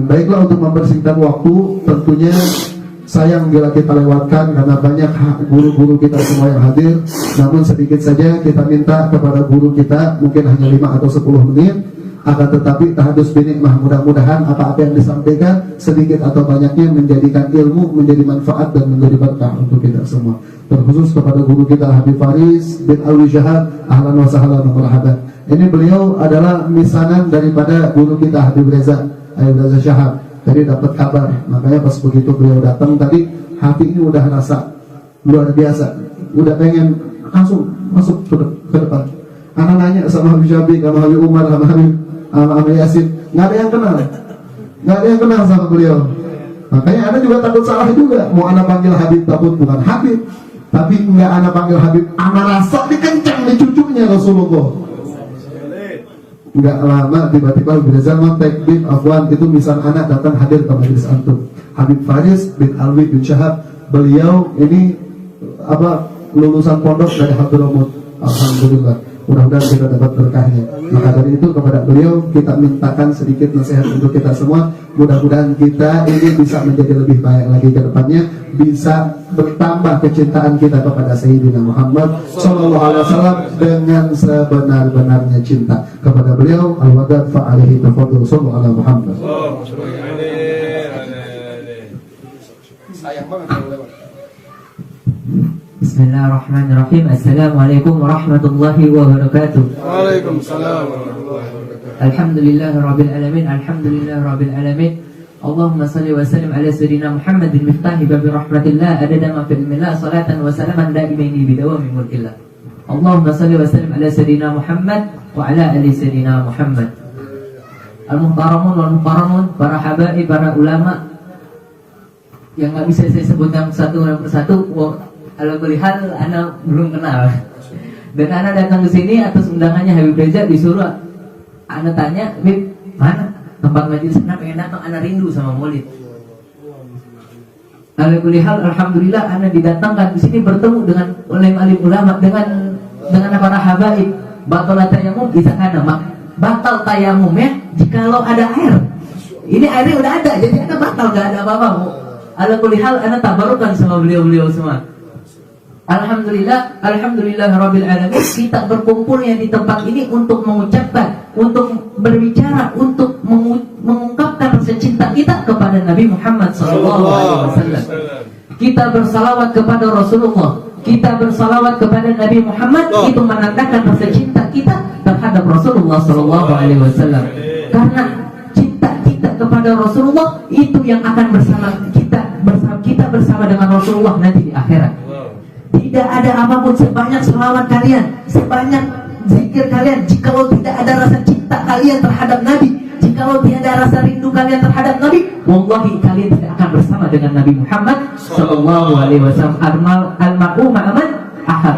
alamin. Baiklah, untuk mempersingkat waktu, tentunya sayang bila kita lewatkan karena banyak guru-guru kita semua yang hadir. Namun sedikit saja kita minta kepada guru kita, mungkin hanya 5 atau 10 menit. Akan tetapi tahadus binikmah, mudah-mudahan apa-apa yang disampaikan sedikit atau banyaknya menjadikan ilmu, menjadi manfaat dan menjadi berkah untuk kita semua. Terkhusus kepada guru kita Habib Faris bin Alwi Syahab, ahlan wa sahlan wa marhaban. Ini beliau adalah misanan daripada guru kita Habib Reza Syahab. Tadi dapat kabar, makanya pas begitu beliau datang tadi, hati ini udah rasa luar biasa, udah pengen langsung masuk ke depan. Anak nanya sama Habib Syafiq, sama Habib Umar, sama Habib Yasin, nggak ada yang kenal sama beliau. Makanya Anda juga takut salah juga. Mau Anda panggil Habib, takut bukan Habib, tapi nggak Anda panggil Habib, Anda rasa dikencang di cucunya Rasulullah. Nggak lama tiba-tiba Habib Reza kontak, Bib Afwan, itu misal anak datang hadir ke majelis antum. Habib Faris bin Alwi bin Syahab, beliau ini lulusan pondok dari Hadramut. Alhamdulillah, mudah-mudahan kita dapat berkahnya. Maka dari itu kepada beliau kita mintakan sedikit nasihat untuk kita semua. Mudah-mudahan kita ini bisa menjadi lebih baik lagi ke depannya, bisa bertambah kecintaan kita kepada Sayyidina Muhammad sallallahu alaihi wasallam dengan sebenar-benarnya cinta kepada beliau. Al-wadad fa alaihi tafadhal sallallahu alaihi Muhammad. Sayang banget kalau lewat. Bismillahirrahmanirrahim. Assalamualaikum warahmatullahi wabarakatuh. Waalaikumsalam warahmatullahi wabarakatuh. Alhamdulillahirabbil alamin. Alhamdulillahirabbil alamin. Allahumma salli wa sallim ala sayyidina Muhammadin miftahi babi rahmatillah adada ma fi ilmillah salatan wa salaman daimaini bidawami mulkillah. Allahumma salli wa sallim ala sayyidina Muhammad wa ala ali sayyidina Muhammad. Al-muhtaramun wal muhtaramun, para habaib, para ulama yang nggak bisa saya sebutkan satu persatu. Kalau melihat anak belum kenal, dan anak datang ke sini atas undangannya Habib Reza, disuruh anak tanya, Bib, mana tempat majelis? Anak pengen datang, anak rindu sama Maulid. Kalau melihat, alhamdulillah anak didatangkan di sini bertemu dengan alim ulama, dengan para habaib. Batal tayamum bisa karena batal tayamum ya jikalau ada air. Ini airnya udah ada, jadi anak batal, gak ada apa-apa. Ala kulli hal anak tabarukan sama beliau-beliau semua. Alhamdulillah, alhamdulillahirabbil alamin. Kita berkumpulnya di tempat ini untuk mengucapkan, untuk berbicara, untuk mengungkapkan rasa cinta kita kepada Nabi Muhammad sallallahu alaihi wasallam. Kita bersalawat kepada Rasulullah, kita bersalawat kepada Nabi Muhammad, itu menandakan rasa cinta kita terhadap Rasulullah sallallahu alaihi wasallam. Karena cinta kita kepada Rasulullah itu yang akan bersama kita bersama dengan Rasulullah nanti di akhirat. Tidak ada apapun, sebanyak selawat kalian, sebanyak zikir kalian, jikalau tidak ada rasa cinta kalian terhadap Nabi, jikalau tidak ada rasa rindu kalian terhadap Nabi, wallahi kalian tidak akan bersama dengan Nabi Muhammad sallallahu alaihi wasallam. Al-mar'u ma'aman ahad.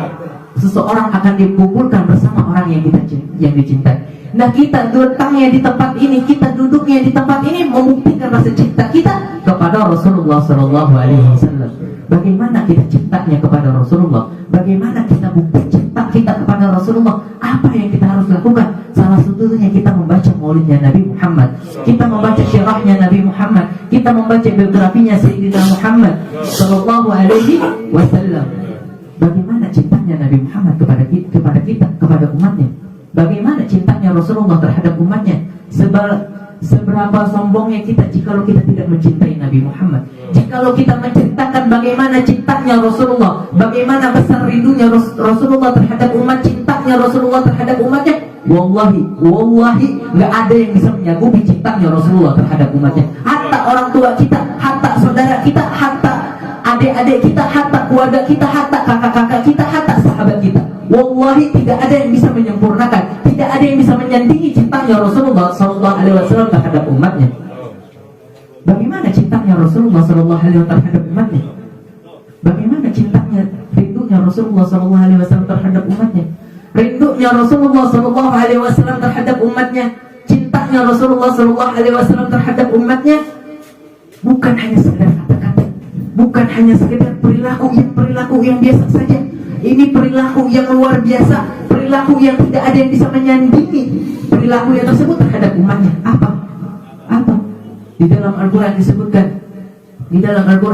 Seseorang akan dikumpulkan bersama orang yang dicintai. Nah, kita datangnya di tempat ini, kita duduknya di tempat ini membuktikan rasa cinta kita kepada Rasulullah sallallahu alaihi wasallam. Bagaimana kita cintanya kepada Rasulullah? Bagaimana kita bukti cinta kita kepada Rasulullah? Apa yang kita harus lakukan? Salah satunya kita membaca maulidnya Nabi Muhammad, kita membaca syirahnya Nabi Muhammad, kita membaca biografinya Sayyidina Muhammad sallallahu alaihi wasallam. Bagaimana cintanya Nabi Muhammad kepada kita, kepada umatnya? Bagaimana cintanya Rasulullah terhadap umatnya? Seberapa sombongnya kita jikalau kita tidak mencintai Nabi Muhammad. Jikalau kita menceritakan bagaimana cintanya Rasulullah, bagaimana besar rindunya Rasulullah terhadap umat, cintanya Rasulullah terhadap umatnya, wallahi nggak ada yang bisa menyagupi cintanya Rasulullah terhadap umatnya. Hatta orang tua kita, hatta saudara kita, hatta adik-adik kita, hatta keluarga kita, hatta kakak-kakak kita, hatta sahabat kita, wallahi tidak ada yang bisa menyempurnakan, tidak ada yang bisa menyandingi cintanya Rasulullah sallallahu alaihi wasallam terhadap umatnya. Bagaimana cintanya Rasulullah sallallahu alaihi wasallam terhadap umatnya? Bagaimana cintanya, rindunya Rasulullah sallallahu alaihi wasallam terhadap umatnya? Rindunya Rasulullah sallallahu alaihi wasallam terhadap umatnya, cintanya Rasulullah sallallahu alaihi wasallam terhadap umatnya bukan hanya sekedar kata-kata, bukan hanya sekedar perilaku yang biasa saja. Ini perilaku yang luar biasa, perilaku yang tidak ada yang bisa menyandingi perilaku yang tersebut terhadap umatnya. Apa? Di dalam Al-Quran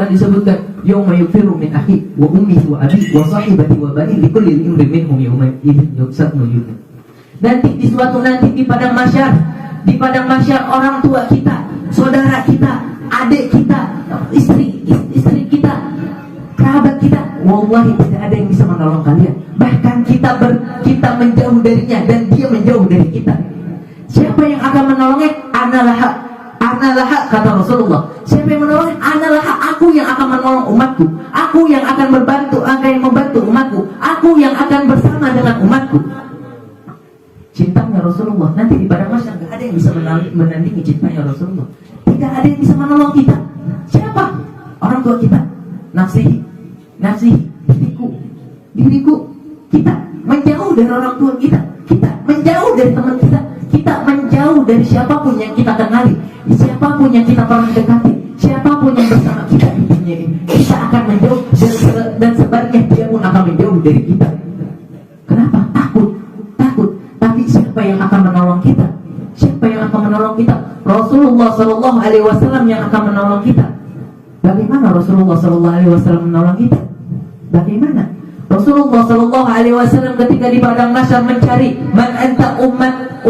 disebutkan, yauma yufiru min akhi wa ummihi wa abi wa sahibati wa bani likulli imrin minhum yawma idzin yuksatnu yudin. Nanti di padang mahsyar, orang tua kita, saudara kita, adik kita, istri kita, kerabat kita, wallahi tidak ada yang bisa menolong kalian. Bahkan kita menjauh darinya dan dia menjauh dari kita. Siapa yang akan menolongnya? Analah, kata Rasulullah. Siapa yang menolongnya? Analah, aku yang akan menolong umatku. Aku yang akan membantu umatku. Aku yang akan bersama dengan umatku. Cintanya Rasulullah. Nanti di padang mahsyar tidak ada yang bisa menandingi cintanya Rasulullah. Tidak ada yang bisa menolong kita. Siapa? Orang tua kita. Nafsihi, diriku. Kita menjauh dari orang tua kita menjauh dari teman kita menjauh dari siapapun yang kita kenali, siapapun yang kita pernah dekati, siapapun yang bersama kita di dunia ini, kita akan menjauh dan sebaliknya dia pun akan menjauh dari kita. Kenapa? Takut. Tapi siapa yang akan menolong kita? Rasulullah Shallallahu Alaihi Wasallam yang akan menolong kita. Bagaimana Rasulullah Shallallahu Alaihi Wasallam menolong kita? Bagaimana? Rasulullah Shallallahu Alaihi Wasallam ketika di padang mahsyar mencari man anta umatmu.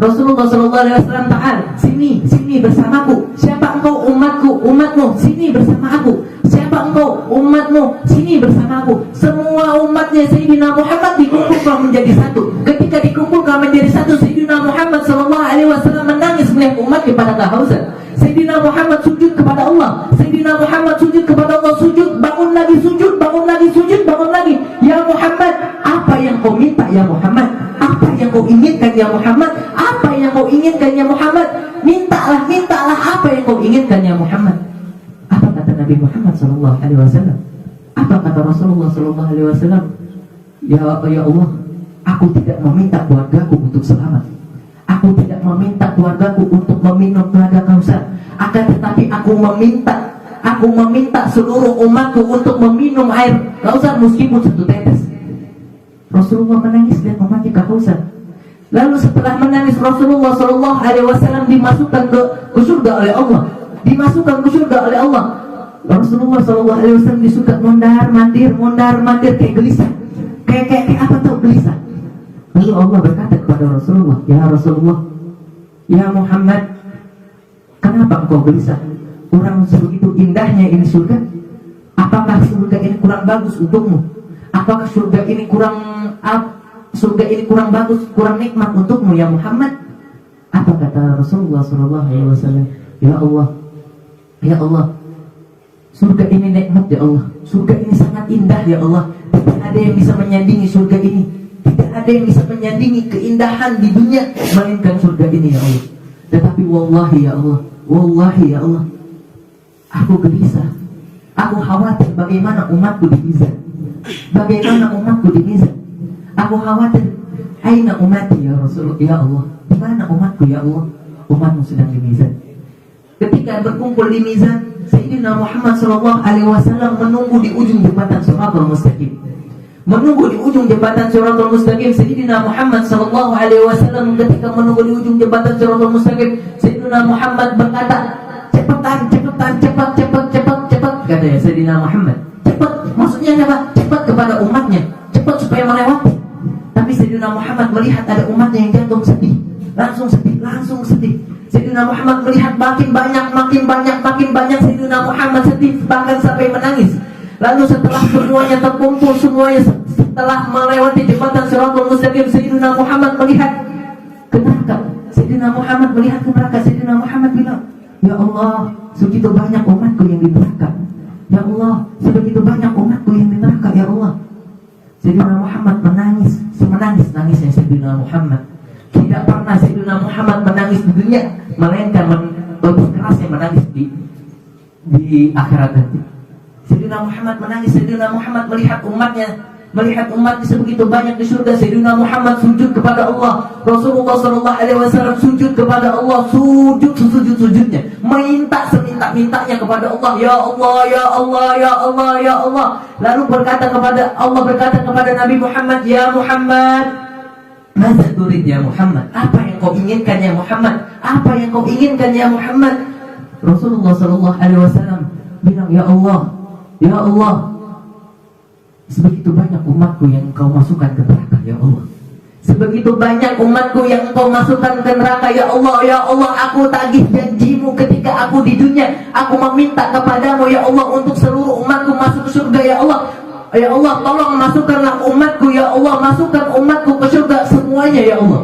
Rasulullah Shallallahu Alaihi Wasallam sini bersamaku. Siapa engkau? Umatmu sini bersama aku. Siapa engkau? Umatmu sini bersamaku. Semua umatnya Sayyidina Muhammad dikumpulkan menjadi satu. Ketika dikumpulkan menjadi satu, Sayyidina Muhammad Shallallahu Alaihi Wasallam menangis melihat umatnya pada kehausan. Sayyidina Muhammad sujud kepada Allah. Sujud, bangun lagi. Ya Muhammad, apa yang kau minta ya Muhammad? Apa yang kau inginkan ya Muhammad? Mintalah apa yang kau inginkan ya Muhammad. Apa kata Nabi Muhammad sallallahu alaihi wasallam? Apa kata Rasulullah sallallahu alaihi wasallam? Ya Allah, aku tidak meminta keluargaku untuk selamat. Aku tidak meminta keluargaku untuk meminum telaga Kausar. Akan tetapi aku meminta seluruh umatku untuk meminum air Kausar meskipun satu tetes. Rasulullah menangis lihat umatnya kehausan. Lalu setelah menangis Rasulullah Shallallahu Alaihi Wasallam dimasukkan ke surga oleh Allah. Rasulullah Shallallahu Alaihi Wasallam disuka mondar mandir kayak gelisah. Kayak apa tau gelisah. Lalu Allah berkata kepada Rasulullah, ya Rasulullah, ya Muhammad, kenapa engkau gelisah? Orang sebegitu indahnya ini surga. Apakah surga ini kurang bagus untukmu? Apakah surga ini kurang bagus, kurang nikmat untukmu ya Muhammad? Apa kata Rasulullah Sallallahu Alaihi Wasallam? Ya Allah, surga ini nikmat ya Allah. Surga ini sangat indah ya Allah. Tidak ada yang bisa menyandingi surga ini. Tidak ada yang bisa menyandingi keindahan di dunia melainkan surga ini ya Allah. Tetapi wallahi ya Allah, aku gelisah. Aku khawatir bagaimana umatku di mizan. Aku khawatir aina umati ya Rasulullah, ya Allah. Di mana umatku ya Allah? Umatmu sedang di mizan. Ketika berkumpul di mizan, Sayyidina Muhammad sallallahu alaihi wasallam menunggu di ujung jembatan Shiratal Mustaqim. Sayyidina Muhammad sallallahu alaihi wasallam ketika menunggu di ujung jembatan Shiratal Mustaqim, Sayyidina Muhammad berkata, cepat, kata ya Sayyidina Muhammad. Cepat, maksudnya apa? Cepat kepada umatnya, cepat supaya melewati. Tapi Sayyidina Muhammad melihat ada umatnya yang jatuh sedih, langsung sedih. Sayyidina Muhammad melihat makin banyak Sayyidina Muhammad sedih bahkan sampai menangis. Lalu setelah semuanya terkumpul, setelah melewati jembatan Shiratal Mustaqim, Sayyidina Muhammad melihat ke neraka. Sayyidina Muhammad bilang, ya Allah, segitu banyak umatku yang di neraka. Ya Allah, sebegitu banyak umatku yang di neraka ya Allah. Sayyidina Muhammad menangis, semenangis-nangisnya Sayyidina Muhammad. Tidak pernah Sayyidina Muhammad menangis di dunia, melainkan lebih kerasnya menangis di akhirat nanti. Sayyidina Muhammad menangis, Sayyidina Muhammad melihat umatnya sebegitu banyak di surga. Sayyidina Muhammad sujud kepada Allah. Rasulullah sallallahu alaihi wasallam sujud kepada Allah, sujudnya, minta seminta-mintanya kepada Allah. Ya Allah. Lalu Allah berkata kepada Nabi Muhammad, ya Muhammad, Masa turid ya Muhammad? Apa yang kau inginkan ya Muhammad? Apa yang kau inginkan ya Muhammad? Rasulullah Shallallahu Alaihi Wasallam bilang, ya Allah, sebegitu banyak umatku yang kau masukkan ke neraka ya Allah. Sebegitu banyak umatku yang kau masukkan ke neraka ya Allah, aku tagih janjimu ketika aku di dunia. Aku meminta kepadamu ya Allah untuk seluruh umatku masuk surga ya Allah. Ya Allah, tolong masukkanlah umatku ya Allah, masukkan umatku ke surga semuanya ya Allah.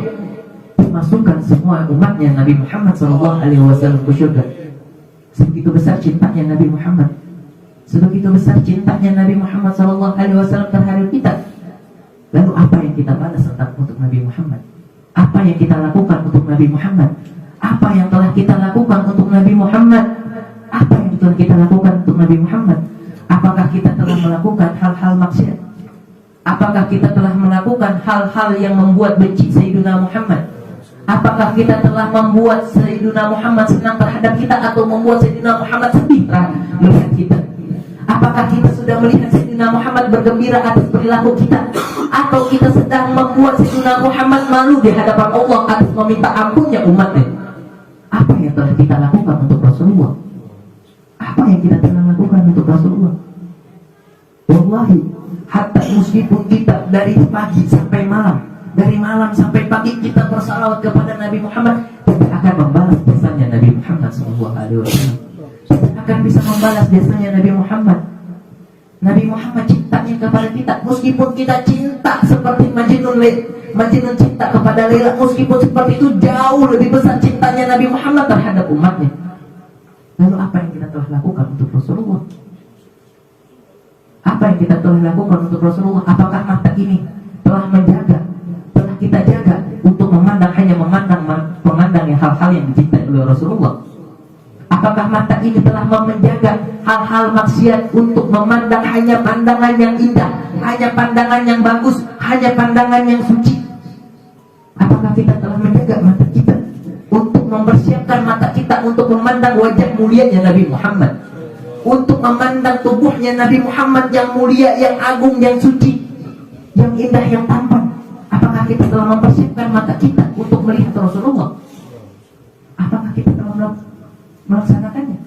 Masukkan semua umatnya Nabi Muhammad SAW ke surga. Sebegitu besar cintanya Nabi Muhammad, sebegitu besar cintanya Nabi Muhammad SAW terhadap kita. Lalu apa yang kita balas untuk Nabi Muhammad? Apa yang kita lakukan untuk Nabi Muhammad? Apa yang telah kita lakukan untuk Nabi Muhammad? Apa yang telah kita lakukan untuk Nabi Muhammad? Apakah kita telah melakukan hal-hal maksiat? Apakah kita telah melakukan hal-hal yang membuat benci Sayyidina Muhammad? Apakah kita telah membuat Sayyidina Muhammad senang terhadap kita, atau membuat Sayyidina Muhammad sedih melihat kita? Apakah kita sudah melihat Sayyidina Muhammad bergembira atas perilaku kita, atau kita sedang membuat Sayyidina Muhammad malu di hadapan Allah atas meminta ampunnya umatnya? Apa yang telah kita lakukan untuk Rasulullah? Apa yang kita telah lakukan untuk Rasulullah? Wallahi, hatta meskipun kita dari pagi sampai malam, dari malam sampai pagi kita bersalawat kepada Nabi Muhammad, kita akan membalas jasanya Nabi Muhammad SAW. Kita akan bisa membalas jasanya Nabi Muhammad. Nabi Muhammad cintanya kepada kita, meskipun kita cinta seperti Majnun cinta kepada Laila, meskipun seperti itu jauh lebih besar cintanya Nabi Muhammad terhadap umatnya. Lalu apa yang kita telah lakukan untuk Rasulullah? Apa yang kita telah lakukan untuk Rasulullah? Apakah mata ini telah kita jaga untuk hanya memandang yang hal-hal yang dicintai oleh Rasulullah? Apakah mata ini telah menjaga hal-hal maksiat untuk memandang hanya pandangan yang indah, hanya pandangan yang bagus, hanya pandangan yang suci? Apakah kita telah menjaga mata kita untuk mempersiapkan mata kita untuk memandang wajah mulianya Nabi Muhammad, untuk memandang tubuhnya Nabi Muhammad yang mulia, yang agung, yang suci, yang indah, yang tampan? Apakah kita telah mempersiapkan mata kita untuk melihat Rasulullah? Apakah kita telah melaksanakannya?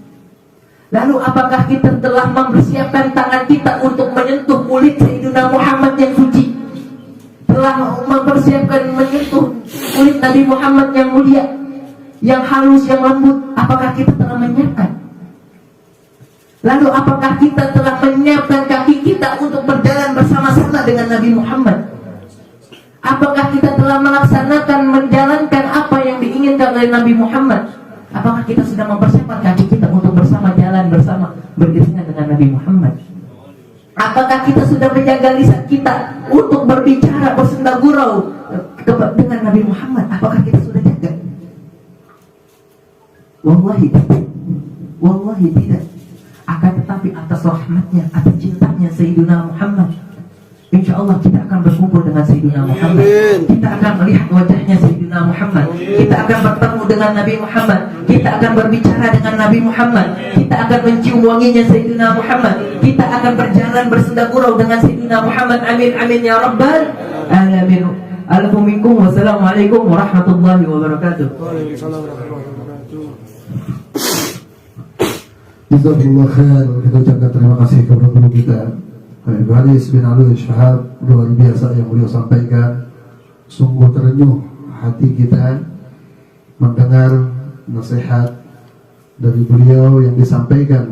Lalu apakah kita telah mempersiapkan tangan kita untuk menyentuh kulit Sayyidina Muhammad yang suci? Telah mempersiapkan menyentuh kulit Nabi Muhammad yang mulia, yang halus, yang lembut? Apakah kita telah menyiapkan? Lalu apakah kita telah menyiapkan kaki kita untuk berjalan bersama-sama dengan Nabi Muhammad? Apakah kita telah melaksanakan, menjalankan apa yang diinginkan oleh Nabi Muhammad? Apakah kita sudah mempersiapkan kaki kita untuk bersama jalan bersama beriringan dengan Nabi Muhammad? Apakah kita sudah menjaga lisan kita untuk berbicara, bersenda gurau dengan Nabi Muhammad? Apakah kita sudah jaga? Wallahi tidak. Wallahi tidak. Akan tetapi atas rahmatnya, atas cintanya Sayyidina Muhammad, insya Allah kita akan berkumpul dengan Sayyidina Muhammad. Kita akan melihat wajahnya Sayyidina Muhammad. Kita akan bertemu dengan Nabi Muhammad. Kita akan berbicara dengan Nabi Muhammad. Kita akan mencium wanginya Sayyidina Muhammad. Kita akan berjalan bersenda gurau dengan Sayyidina Muhammad. Amin amin ya rabbal alamin. Alaikum wassalamualaikum warahmatullahi wabarakatuh. Waalaikumsalam warahmatullahi wabarakatuh. Jazakallah khair. Kita ucapkan terima kasih kepada guru kita Ibu Haris bin Alwi Syahab. Luar biasa yang beliau sampaikan. Sungguh terenyuh hati kita mendengar nasihat dari beliau yang disampaikan.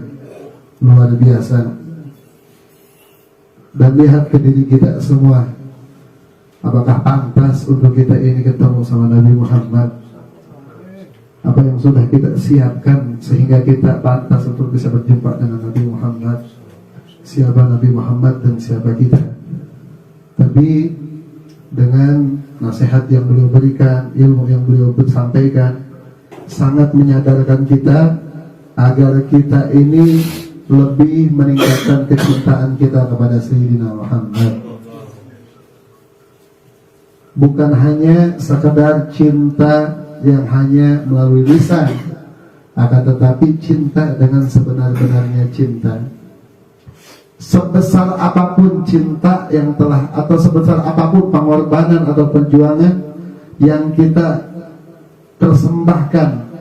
Luar biasa. Dan lihat ke diri kita semua, apakah pantas untuk kita ini ketemu sama Nabi Muhammad? Apa yang sudah kita siapkan sehingga kita pantas untuk bisa berjumpa dengan Nabi Muhammad? Siapa Nabi Muhammad dan siapa kita? Tapi dengan nasihat yang beliau berikan, ilmu yang beliau sampaikan, sangat menyadarkan kita agar kita ini lebih meningkatkan kecintaan kita kepada Sayyidina Muhammad. Bukan hanya sekedar cinta yang hanya melalui lisan, akan tetapi cinta dengan sebenar-benarnya cinta. sebesar apapun cinta yang telah, atau sebesar apapun pengorbanan atau perjuangan yang kita persembahkan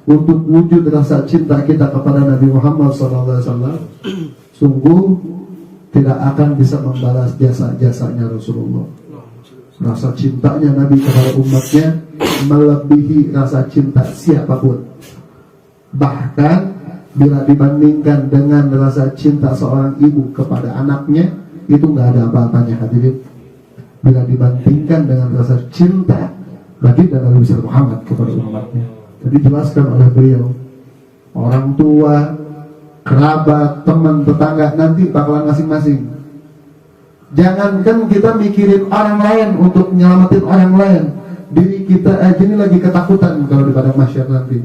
untuk wujud rasa cinta kita kepada Nabi Muhammad SAW, sungguh tidak akan bisa membalas jasa-jasanya Rasulullah. Rasa cintanya Nabi kepada umatnya melebihi rasa cinta siapapun. Bahkan bila dibandingkan dengan rasa cinta seorang ibu kepada anaknya, itu nggak ada apa-apanya, hadirin. Bila dibandingkan dengan rasa cinta baginda Nabi besar Muhammad kepada umatnya, jadi dijelaskan oleh beliau, orang tua, kerabat, teman, tetangga nanti bakalan masing-masing. Jangankan kita mikirin orang lain untuk menyelamatin orang lain, diri kita aja ini lagi ketakutan kalau di padang mahsyar nanti.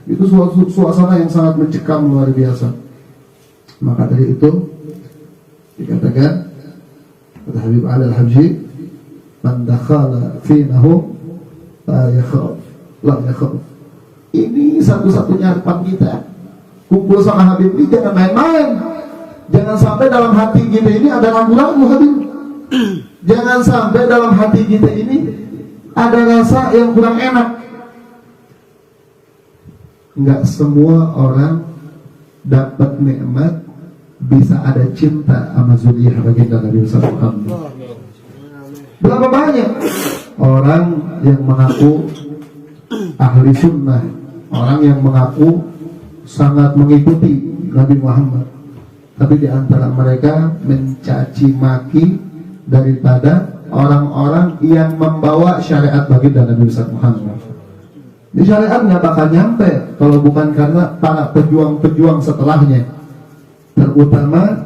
Itu suasana yang sangat mencekam luar biasa. Maka dari itu dikatakan kata Habib Al-Habsyi, man dakhala finahu la yakhaf. Ini satu-satunya harapan kita. Kumpul sama Habib ini jangan main-main. Jangan sampai dalam hati kita ini ada ragu-ragu, Habib. Jangan sampai dalam hati kita ini ada rasa yang kurang enak. Enggak semua orang dapat nikmat bisa ada cinta sama zuriyah baginda Nabi Muhammad. Berapa banyak orang yang mengaku ahli sunnah, orang yang mengaku sangat mengikuti Nabi Muhammad, tapi di antara mereka mencaci maki daripada orang-orang yang membawa syariat baginda Nabi Muhammad. Di syariat nggak bakal nyampe kalau bukan karena para pejuang-pejuang setelahnya, terutama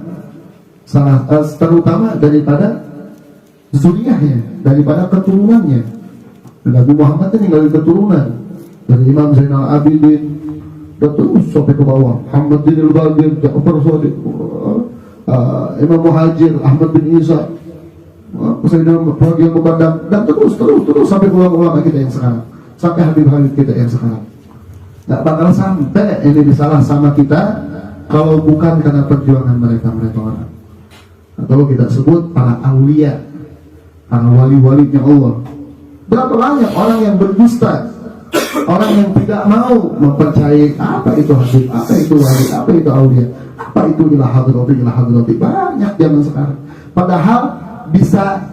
daripada zuriyahnya, daripada keturunannya. Nabi Muhammad ini dari keturunan dari Imam Zainal Abidin dan terus sampai ke bawah, Muhammad bin Al-Baqir, Ja'far Shadiq, Imam Muhajir, Ahmad bin Isa, Sayyidina Bagian Muqaddam, dan terus sampai ulama kita yang sekarang, sampai Habib-Habib kita yang sekarang. Nggak bakal sampai ini disalah sama kita kalau bukan karena perjuangan mereka orang. Atau kita sebut para aulia, para wali-walinya Allah. Berapa banyak orang yang berdusta, orang yang tidak mau mempercayai apa itu Habib, apa itu wali, apa itu aulia, apa itu ilah hadrati. Banyak zaman sekarang. Padahal bisa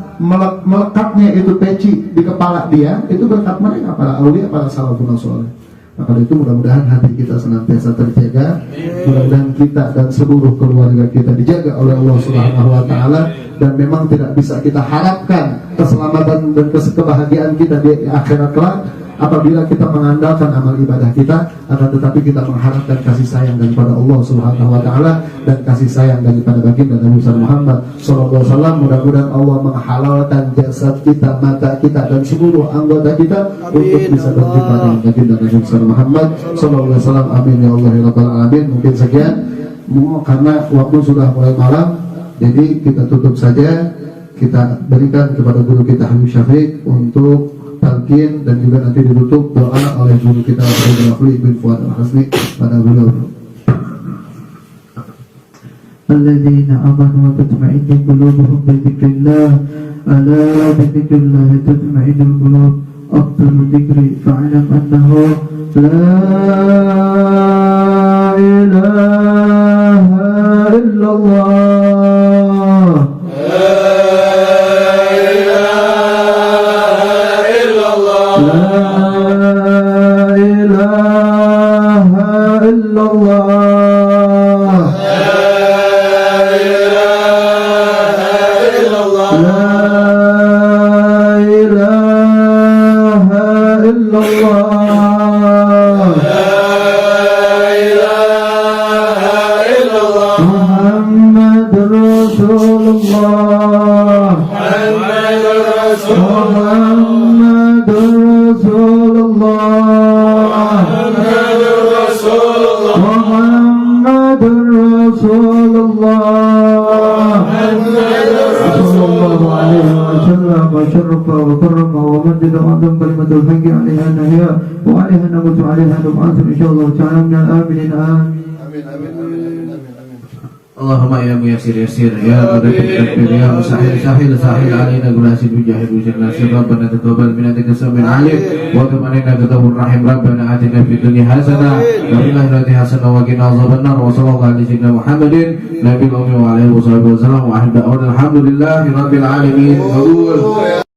melekatnya itu peci di kepala dia, itu berkat mereka, para aulia, para salafun saleh. Maka itu mudah-mudahan hati kita senantiasa terjaga, mudah-mudahan kita dan seluruh keluarga kita dijaga oleh Allah Subhanahu wa taala, dan memang tidak bisa kita harapkan keselamatan dan kebahagiaan kita di akhirat kelak apabila kita mengandalkan amal ibadah kita, akan tetapi kita mengharapkan kasih sayang daripada Allah Subhanahu wa taala dan kasih sayang daripada baginda Nabi Muhammad sallallahu alaihi wasallam. Mudah-mudahan Allah menghalalkan jasad kita, mata kita dan seluruh anggota kita untuk bisa berjumpa dengan baginda Nabi Muhammad sallallahu alaihi wasallam. Amin ya Allah ya rabbal alamin. Mungkin sekian karena waktu sudah mulai malam, jadi kita tutup saja. Kita berikan kepada guru kita Habib Syafiq untuk talqin, dan juga nanti ditutup doa oleh guru kita Sayyidina Ibn Fuad Al-Hasni pada beliau. Alladzina amanu wa tatma'innu qulubuhum bi dzikrillah, ala bi dzikrillah tatma'innul qulub, afdalu dzikri fa'lam annahu la ilaha illallah. Allahumma ya muyassir yassir ya mudabbir dabbir ya musahhil sahhil sahhil alaina gulasid mujahid wajid nasir rabbana taqabbal minna innaka samiul alim wa tub alaina ghafurur rahim rabbana atina fid dunya hasanah wa fil akhirati hasanah wa qina adzabannar wa sallallahu alaihi sayyidina Muhammadin nabiyil ummi wa alihi wasallam wa ahli alhamdulillahi rabbil alamin.